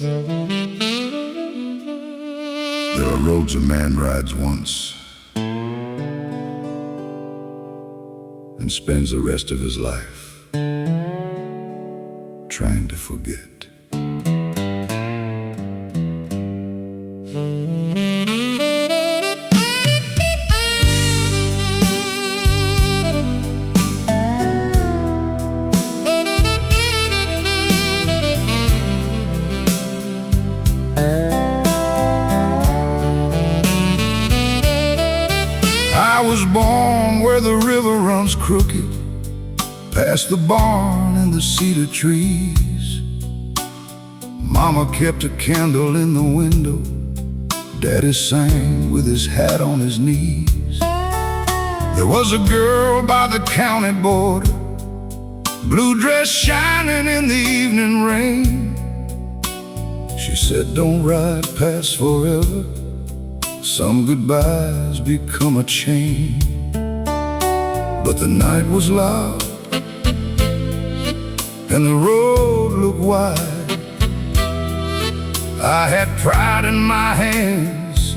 There are roads a man rides once and spends the rest of his life trying to forget. I was born where the river runs crooked, past the barn and the cedar trees. Mama kept a candle in the window, Daddy sang with his hat on his knees. There was a girl by the county border, blue dress shining in the evening rain. She said, don't ride past forever, some goodbyes become a chain. But the night was loud and the road looked wide. I had pride in my hands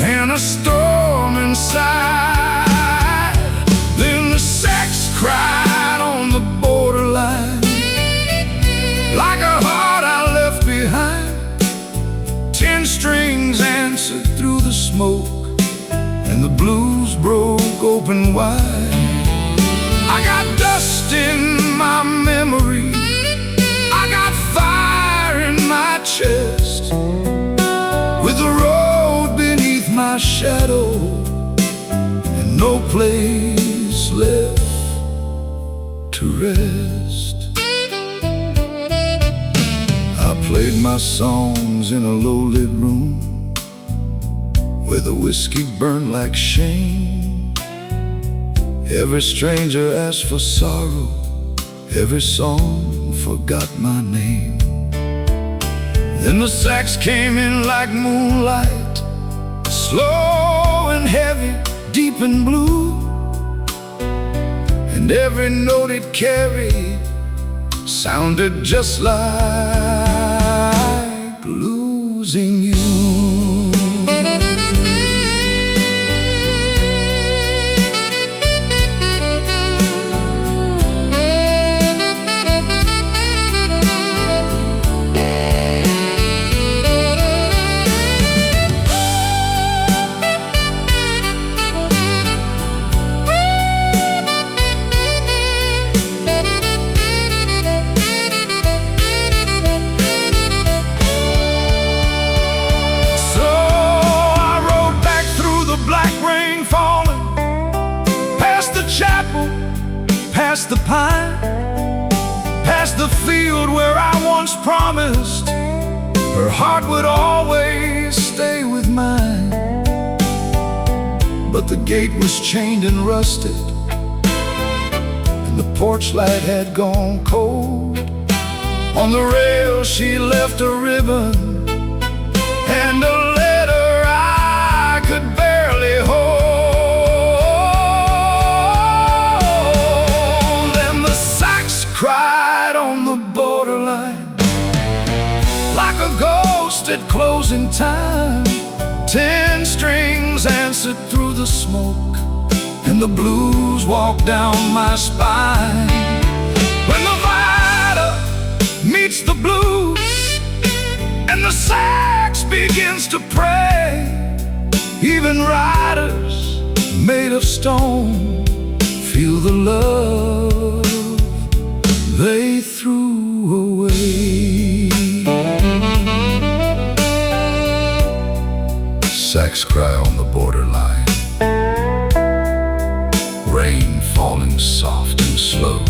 and a storm inside. Then the sax cried on the borderline, like a heart I left behind. 10 strings answered through the smoke, and the blues broke open wide. I got dust in my memory, I got fire in my chest, with the road beneath my shadow and no place left to rest. I played my songs in a low-lit room where the whiskey burned like shame. Every stranger asked for sorrow, every song forgot my name. Then the sax came in like moonlight, slow and heavy, deep and blue, and every note it carried sounded just like losing you. Past the pine, past the field where I once promised her heart would always stay with mine. But the gate was chained and rusted, and the porch light had gone cold. On the rail she left a ribbon and a letter I could barely hold. Cried on the borderline, like a ghost at closing time. 10 strings answered through the smoke, and the blues walked down my spine. When the viola meets the blues and the sax begins to pray, even riders made of stone feel the love they threw away. Sax cry on the borderline, rain falling soft and slow.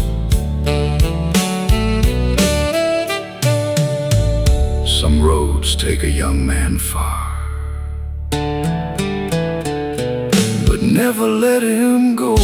Some roads take a young man far, but never let him go.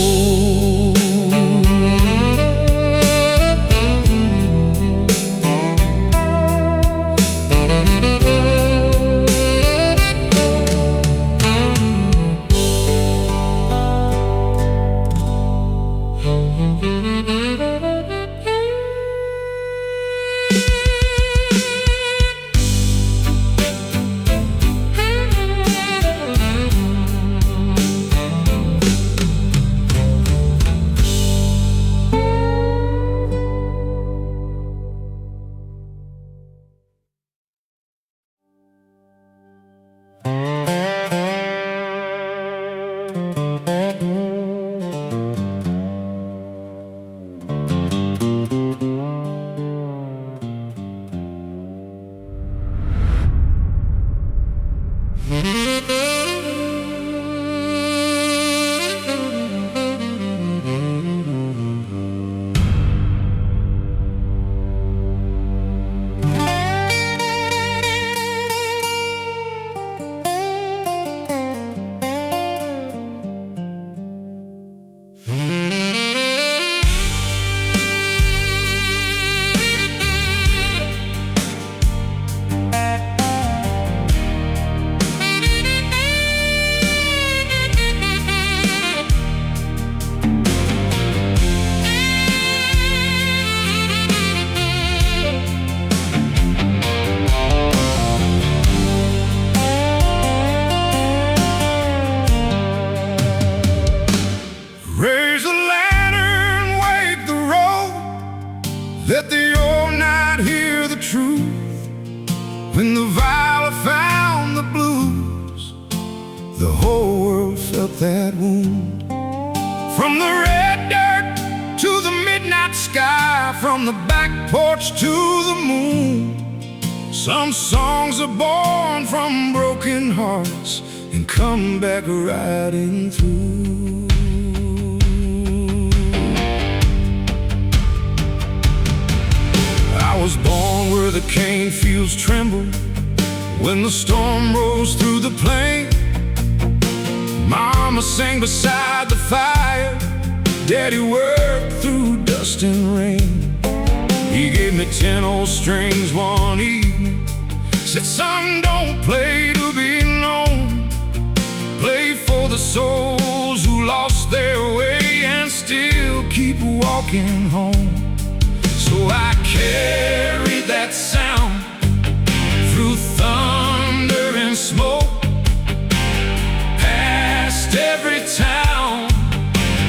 Let the old night hear the truth. When the viola found the blues, the whole world felt that wound. From the red dirt to the midnight sky, from the back porch to the moon, some songs are born from broken hearts and come back riding through. I was born where the cane fields trembled when the storm rose through the plain. Mama sang beside the fire, Daddy worked through dust and rain. He gave me 10 old strings one evening, said, son, don't play to be known. Play for the souls who lost their way and still keep walking home. So I carried that sound through thunder and smoke, past every town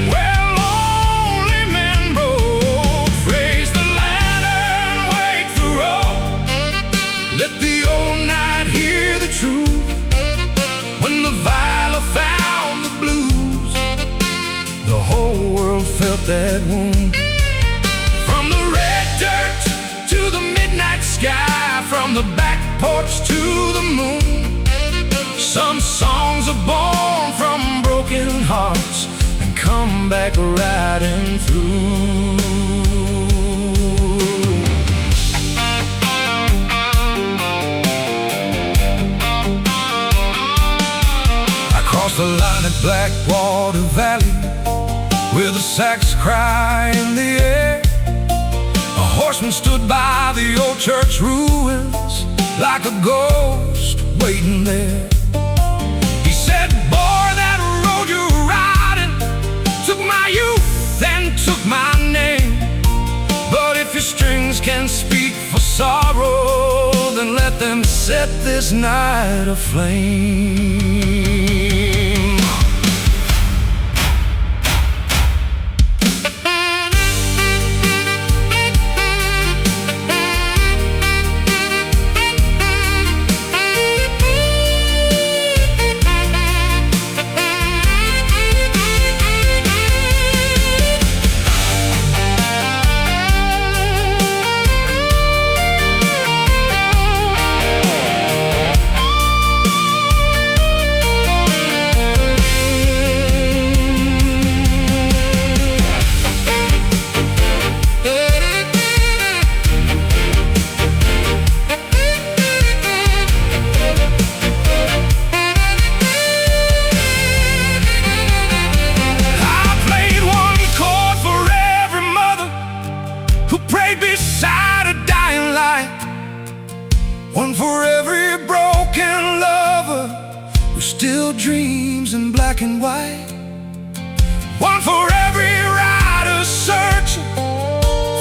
where lonely men broke. Raise the lantern, wake the road, let the old night hear the truth. When the viola found the blues, the whole world felt that wound. From the red dirt to the midnight sky, from the back porch to the moon, some songs are born from broken hearts and come back riding through. I crossed the line at Blackwater Valley with a sax cry in the air. A horseman stood by the old church ruins like a ghost waiting there. He said, boy, that road you're riding took my youth and took my name. But if your strings can speak for sorrow, then let them set this night aflame. One for every broken lover who still dreams in black and white. One for every rider searching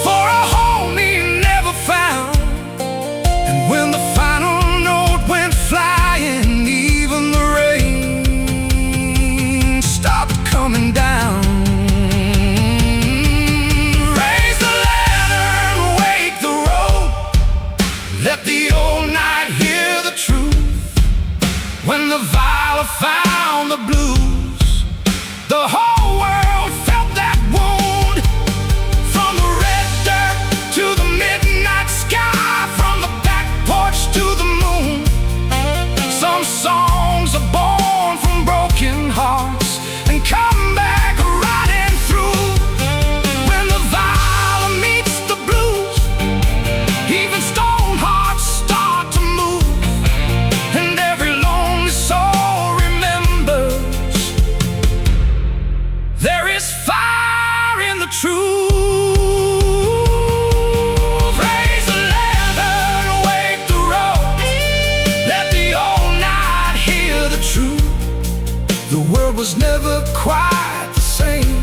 for a home he never found. And when the final note went flying, even the rain stopped coming down. Raise the lantern, wake the road, let the old night hear the truth. When the viola found the blues, the whole world felt that wound. From the red dirt to the midnight sky, from the back porch to the moon, some songs are born from broken hearts and come back riding through. When the viola meets the blues, even stone hearts start to move, and every lonely soul remembers there is fire in the truth. Raise the lantern, wake the road, let the old night hear the truth. The world was never quite the same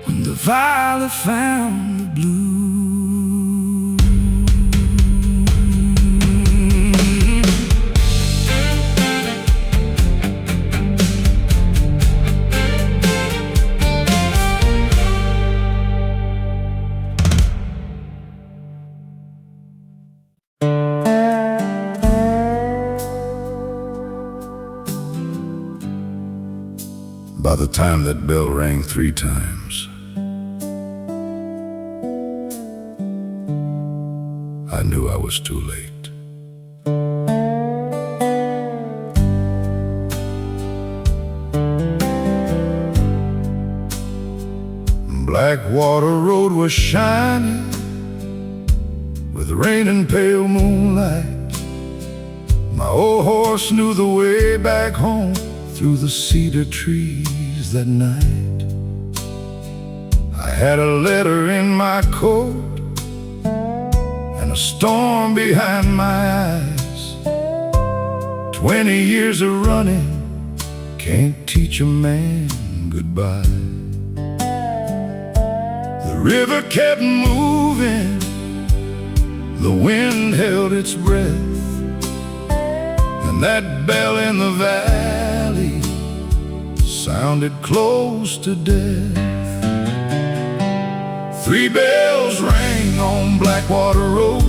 when the viola found the blues. By the time that bell rang 3 times, I knew I was too late. Blackwater road was shining with rain and pale moonlight. My old horse knew the way back home through the cedar trees that night. I had a letter in my coat and a storm behind my eyes. 20 years of running can't teach a man goodbye. The river kept moving, the wind held its breath, and that bell in the valley sounded close to death. 3 bells rang on Blackwater road,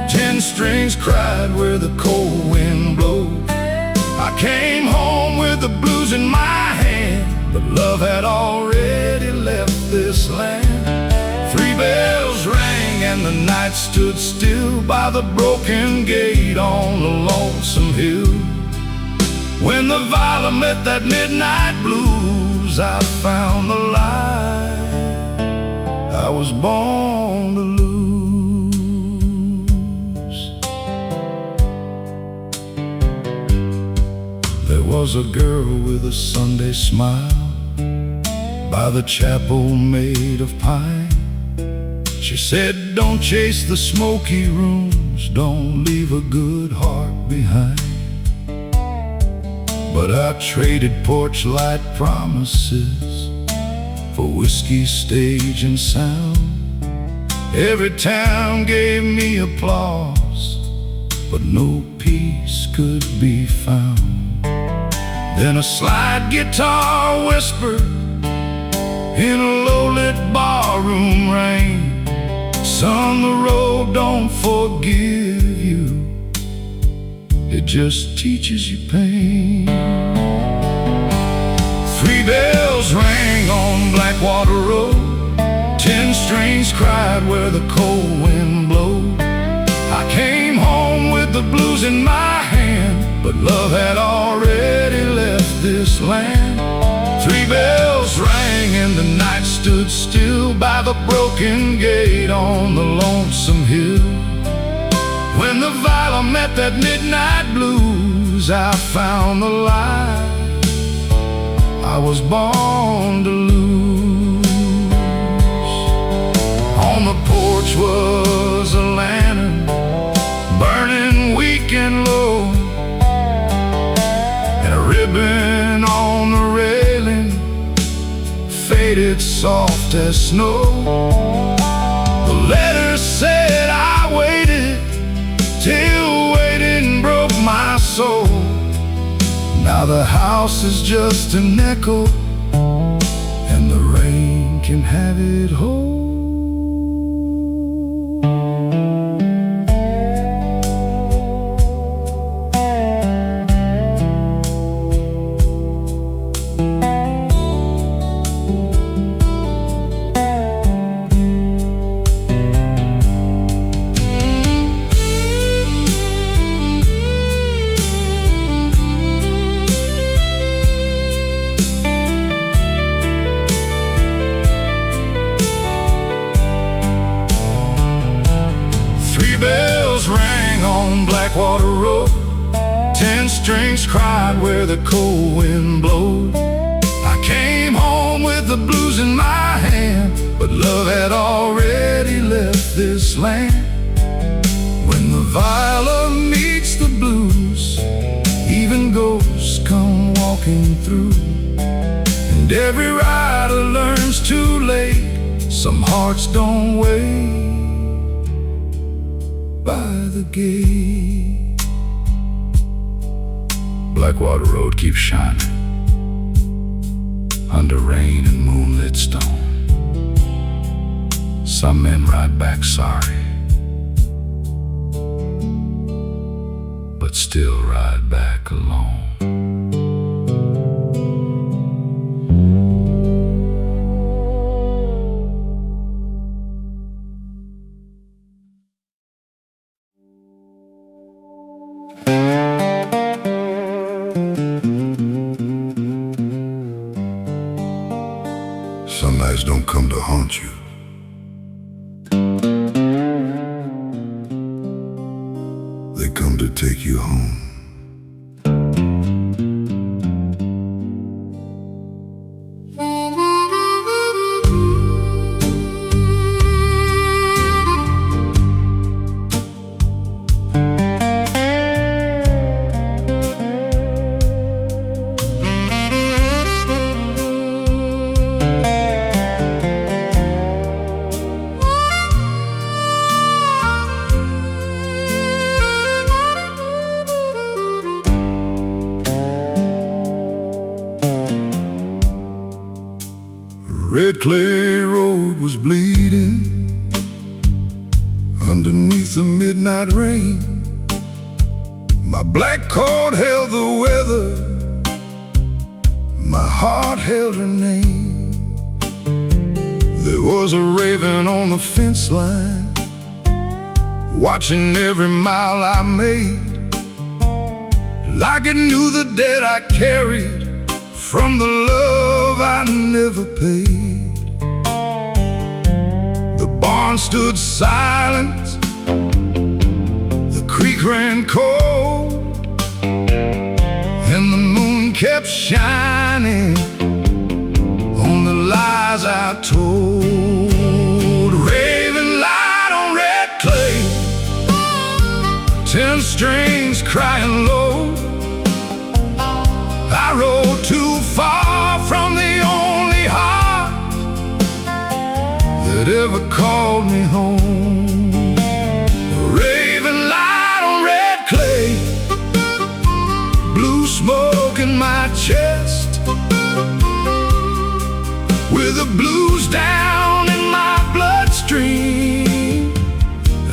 10 strings cried where the cold wind blowed. I came home with the blues in my hand, but love had already left this land. 3 bells rang and the night stood still by the broken gate on the lonesome hill. When the Viola met that midnight blues, I found the light I was born to lose. There was a girl with a Sunday smile by the chapel made of pine. She said, don't chase the smoky rooms, don't leave a good heart behind. But I traded porch light promises for whiskey, stage, and sound. Every town gave me applause, but no peace could be found. Then a slide guitar whispered in a low-lit barroom rain, son, the road don't forgive you, it just teaches you pain. 3 bells rang on Blackwater road, 10 strings cried where the cold wind blowed. I came home with the blues in my hand, but love had already left this land. 3 bells rang and the night stood still by the broken gate on the lonesome hill. When the Viola met that midnight blues, I found the light I was born to lose. On the porch was a lantern burning weak and low, and a ribbon on the railing faded soft as snow. The letter said I waited till waiting broke my soul. Now the house is just an echo, and the rain can have it whole. Blackwater road, 10 strings cried where the cold wind blowed. I came home with the blues in my hand, but love had already left this land. When the Viola meets the blues, even ghosts come walking through. And every rider learns too late, some hearts don't wait by the gate. Blackwater road keeps shining under rain and moonlit stone. Some men ride back sorry, but still ride back alone. want you. They come to take you home. Red clay road was bleeding underneath the midnight rain. My black coat held the weather, my heart held her name. There was a raven on the fence line, watching every mile I made, like it knew the debt I carried from the love I never paid. The barn stood silent, the creek ran cold, and the moon kept shining on the lies I told. Raven light on red clay, 10 strings crying low. I rode too far from the only heart that ever called me home. Raven light on red clay, blue smoke in my chest, with the blues down in my bloodstream,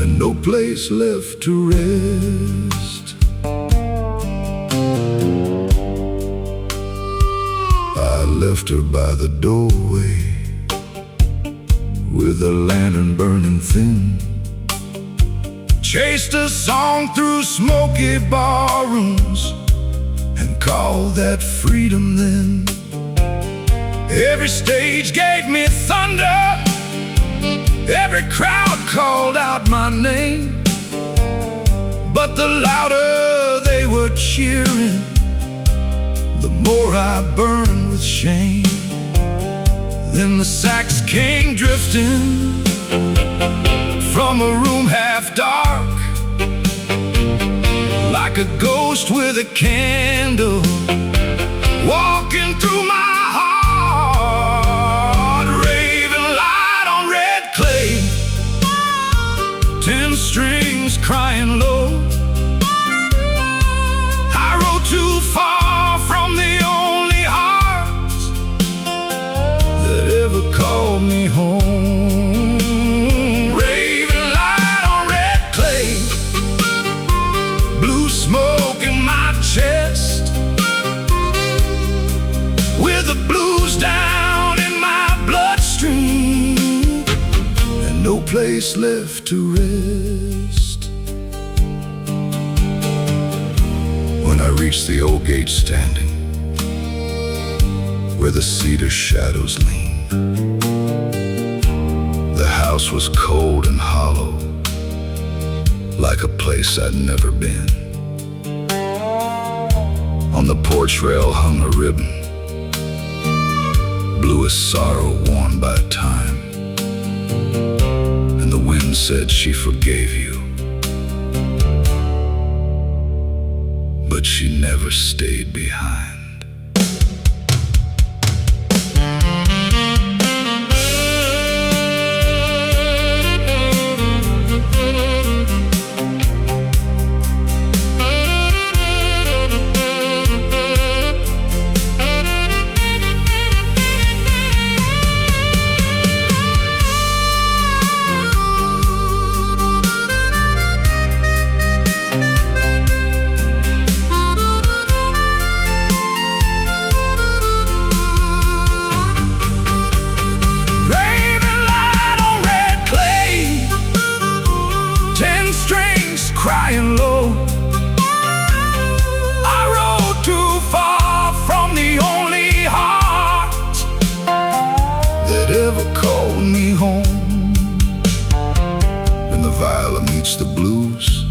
and no place left to rest. I left her by the doorway, with a lantern burning thin, chased a song through smoky barrooms, and called that freedom then. Every stage gave me thunder, every crowd called out my name, but the louder they were cheering, the more I burned with shame. Then the sax came drifting from a room half dark, like a ghost with a candle, walking through my heart. Raven light on red clay, 10 strings crying low. I rode too far from the only heart that ever called me home. Raven light on red clay, blue smoke in my chest, with the blues down in my bloodstream, and no place left to rest. When I reached the old gate standing, where the cedar shadows lean, the house was cold and hollow, like a place I'd never been. On the porch rail hung a ribbon, blue as sorrow worn by time, and the wind said she forgave you, but she never stayed behind. against the blues.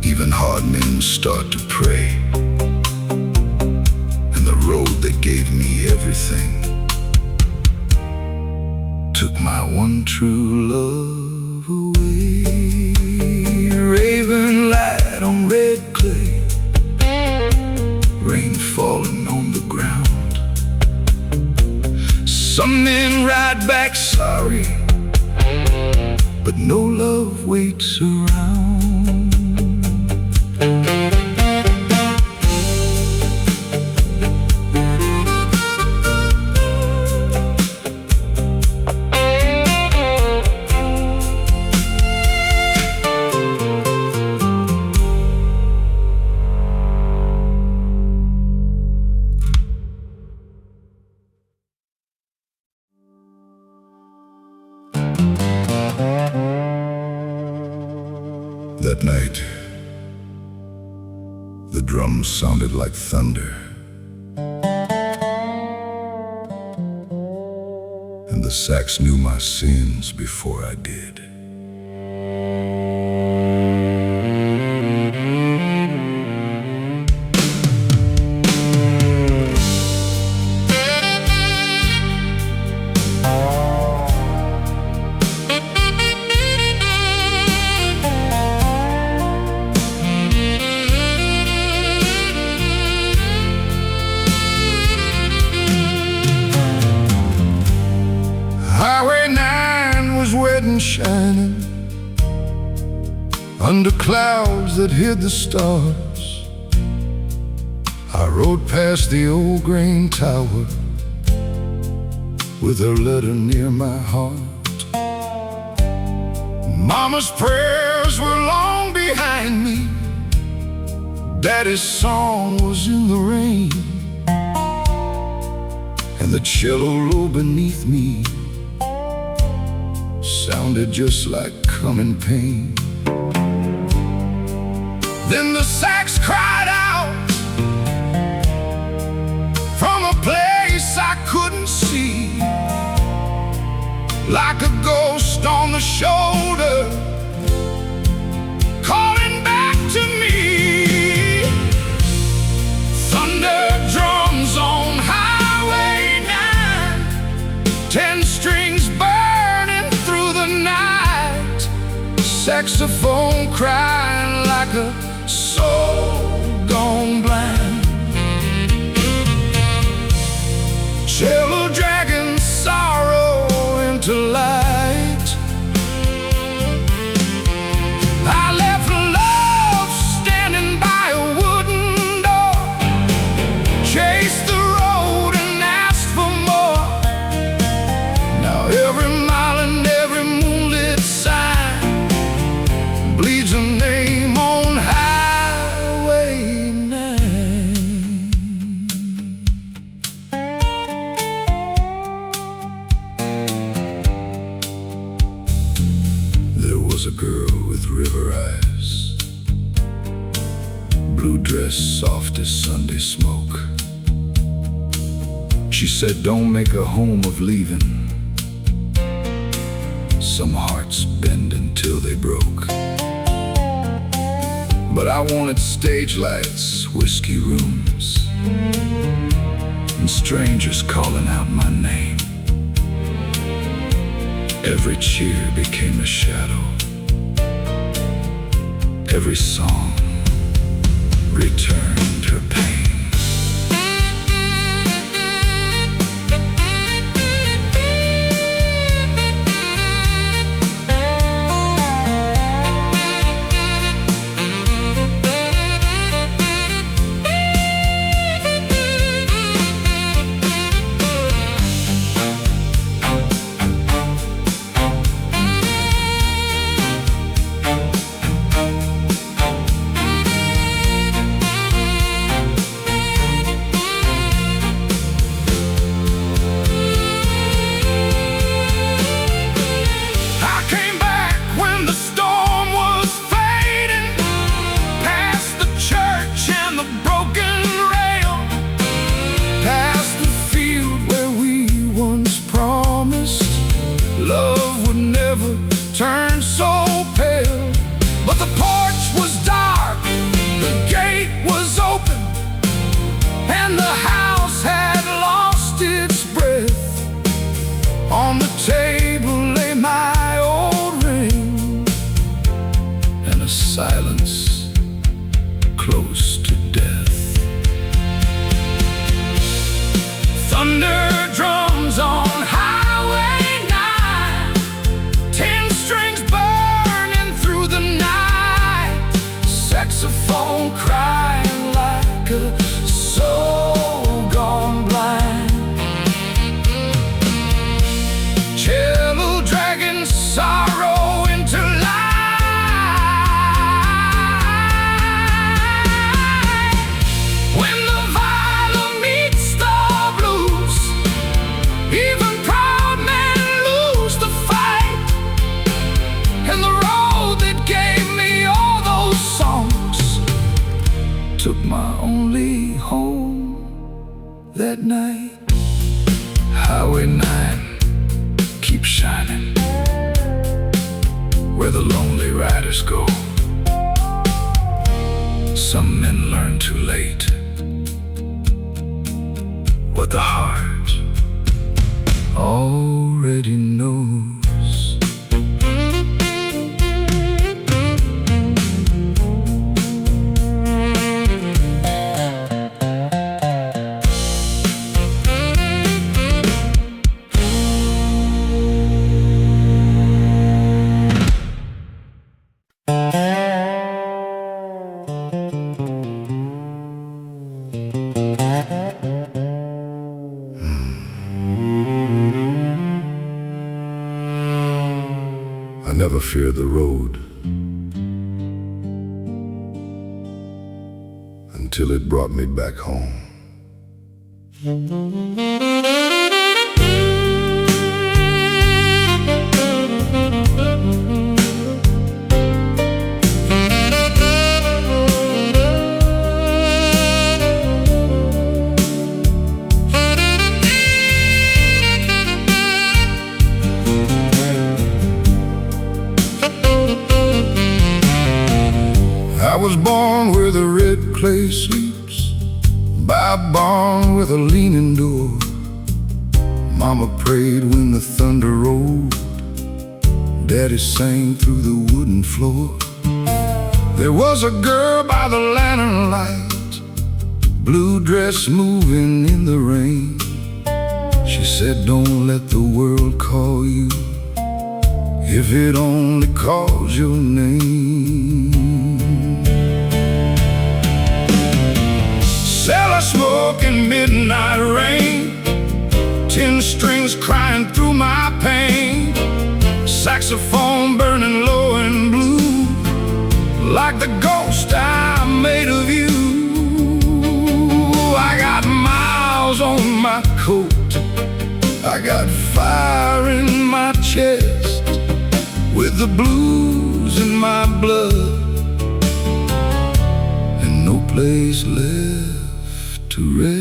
Even hard men start to pray. And the road that gave me everything took my one true love away. Raven light on red clay, rain falling on the ground. Some men ride back sorry, but no love waits around. That night, the drums sounded like thunder, and the sax knew my sins before I did. Highway 9 was wet and shining under clouds that hid the stars. I rode past the old grain tower with her letter near my heart. Mama's prayers were long behind me. Daddy's song was in the rain, and the cello low beneath me sounded just like coming pain. Then the sax cried out from a place I couldn't see, like a ghost on the shoulder, calling back to me. Thunder drums on Highway 9, 10 strings burning through the night, saxophone crying like a soul gone blind, cello dragging sorrow into light. I left love standing by a wooden door, chased the road and asked for more. Now every mile and every moonlit sign bleeds a name on Highway 9. There was a girl with river eyes, blue dress soft as Sunday smoke. She said, don't make a home of leaving. Some hearts bend until they broke. But I wanted stage lights, whiskey rooms, and strangers calling out my name. Every cheer became a shadow, every song returned her pain. turned so pale. But the porch was dark, the gate was open, and the house had lost its breath. On the table lay my old ring, and a silence close to death. Thunder drums on Highway 9, 10 strings burning through the night, saxophone crying like a soul gone blind, cello dragging sorrow into light. When the viola meets the blues, even proud men lose the fight. And the road that gave me all those songs took my only home that night. Highway 9 keeps shining where the lonely riders go. Some men learn too late what the heart already knows. I never feared the road until it brought me back home. I was born where the red clay sleeps, by a barn with a leaning door. Mama prayed when the thunder rolled, Daddy sang through the wooden floor. There was a girl by the lantern light, blue dress moving in the rain. She said, don't let the world call you if it only calls your name. Cellar smoke in midnight rain, 10 strings crying through my pain, saxophone burning low and blue, like the ghost I made of you. I got miles on my coat, I got fire in my chest, with the blues in my blood, and no place left to rest.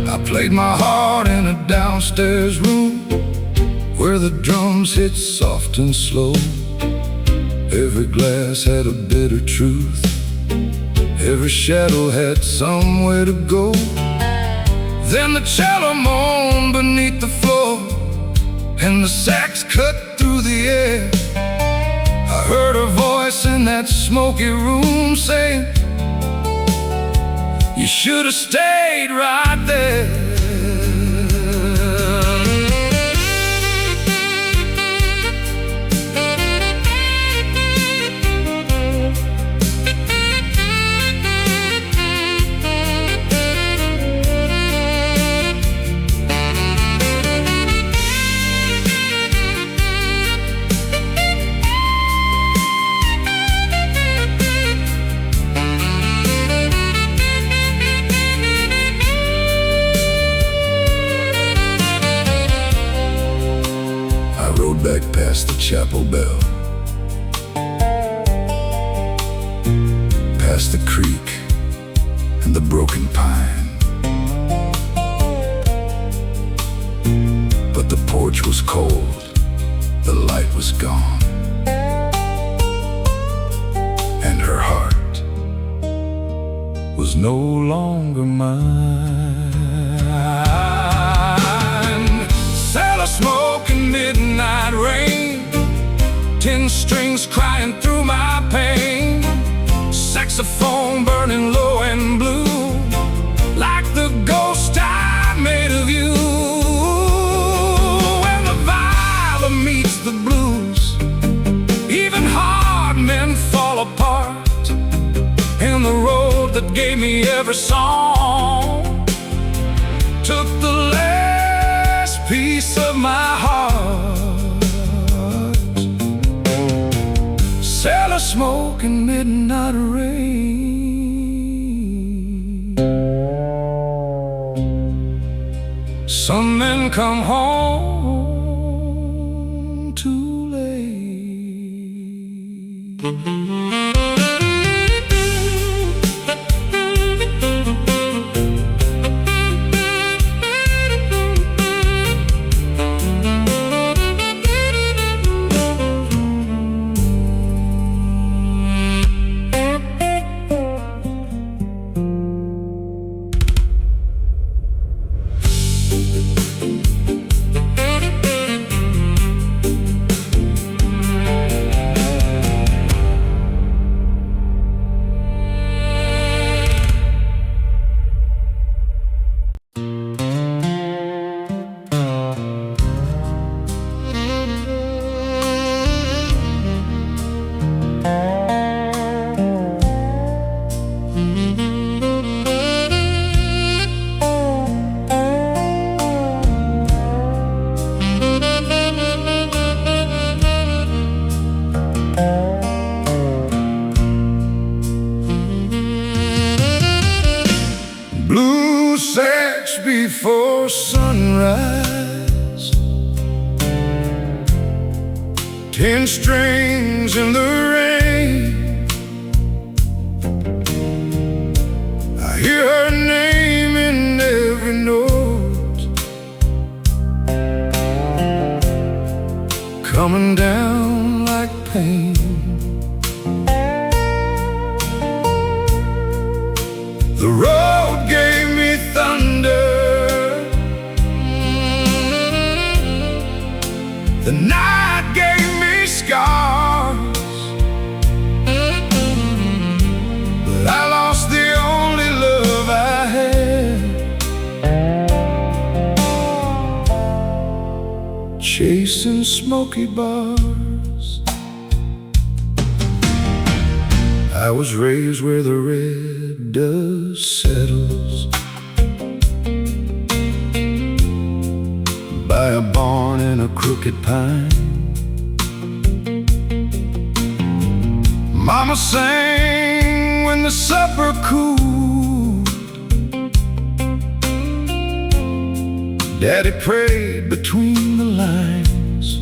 I played my heart in a downstairs room where the drums hit soft and slow. Every glass had a bitter truth, every shadow had somewhere to go. Then the cello moaned beneath the floor, and the sax cut through the air. I heard her voice in that smoky room saying, you should have stayed right there. Back past the chapel bell, past the creek and the broken pine, porch was cold, the light was gone, and her heart was no longer mine. Cellar smoke and midnight rain, 10 strings crying through my pain, saxophone burning low and blue, like the ghost I made of you. When the viola meets the blues, even hard men fall apart, and the road that gave me every song took the last piece of my heart. Cellar smoke and midnight rain. Some men come home too late. Blue sax before sunrise, 10 strings in the rain. I hear her name in every note, coming down like pain. The road gave me thunder, the night gave me scars, but I lost the only love I had, chasing smoky bars. I was raised where the red dust settles, by a barn and a crooked pine. Mama sang when the supper cooled, Daddy prayed between the lines.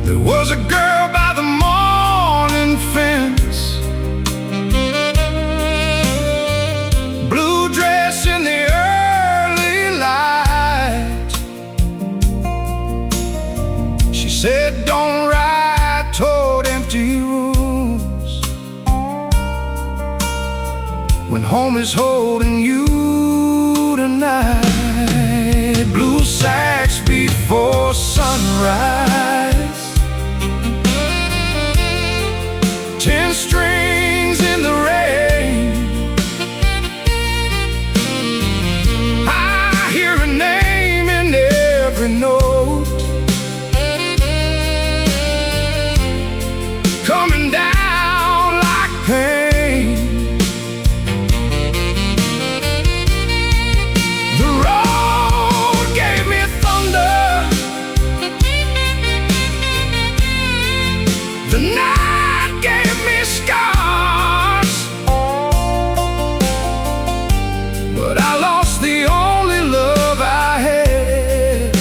There was a girl by the morning fence, blue dress in the early light. She said, don't ride toward empty rooms when home is holding you tonight. Blue sax before sunrise, 10 strings in the rain. I hear a name in every note, coming down like pain. The road gave me thunder, the night gave me scars, but I lost the only love I had,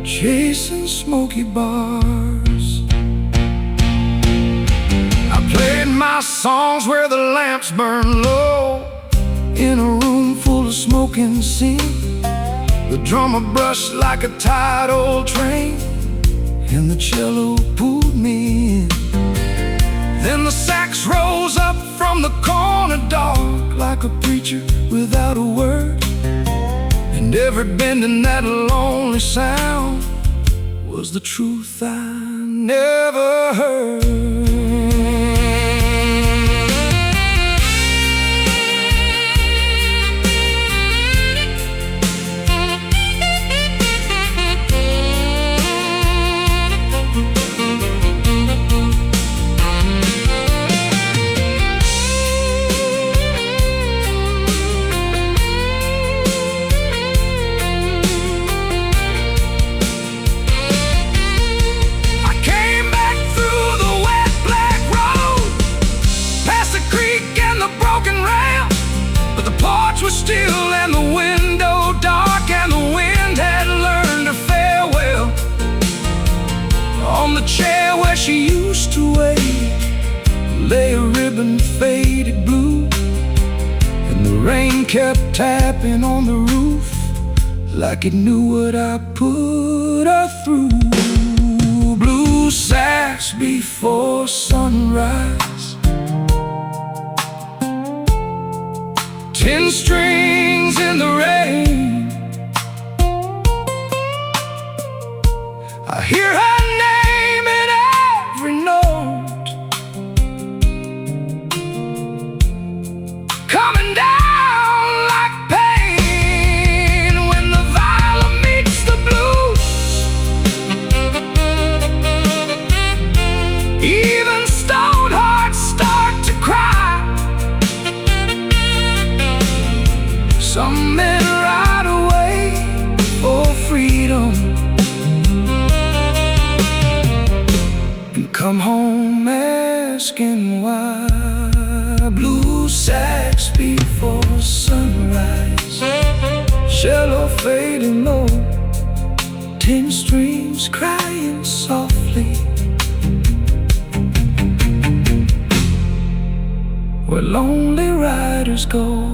chasing smoky bars. I played my songs where the lamps burn low, in a room full of smoking scene. The drummer brushed like a tired old train, and the cello pulled me in. Then the sax rose up from the corner dark, like a preacher without a word. And every bend in that lonely sound was the truth I never heard. Was still and the window dark, and the wind had learned her farewell. On the chair where she used to wait lay a ribbon faded blue, and the rain kept tapping on the roof like it knew what I put her through. Blue sax before sunrise, 10 strings in the rain. I hear her name in every note, coming down like pain when the viola meets the blues. Even stone hearts start to cry. Some men ride away for freedom and come home asking why. Blue sax before sunrise, cello fading low, 10 strings crying softly, where lonely riders go.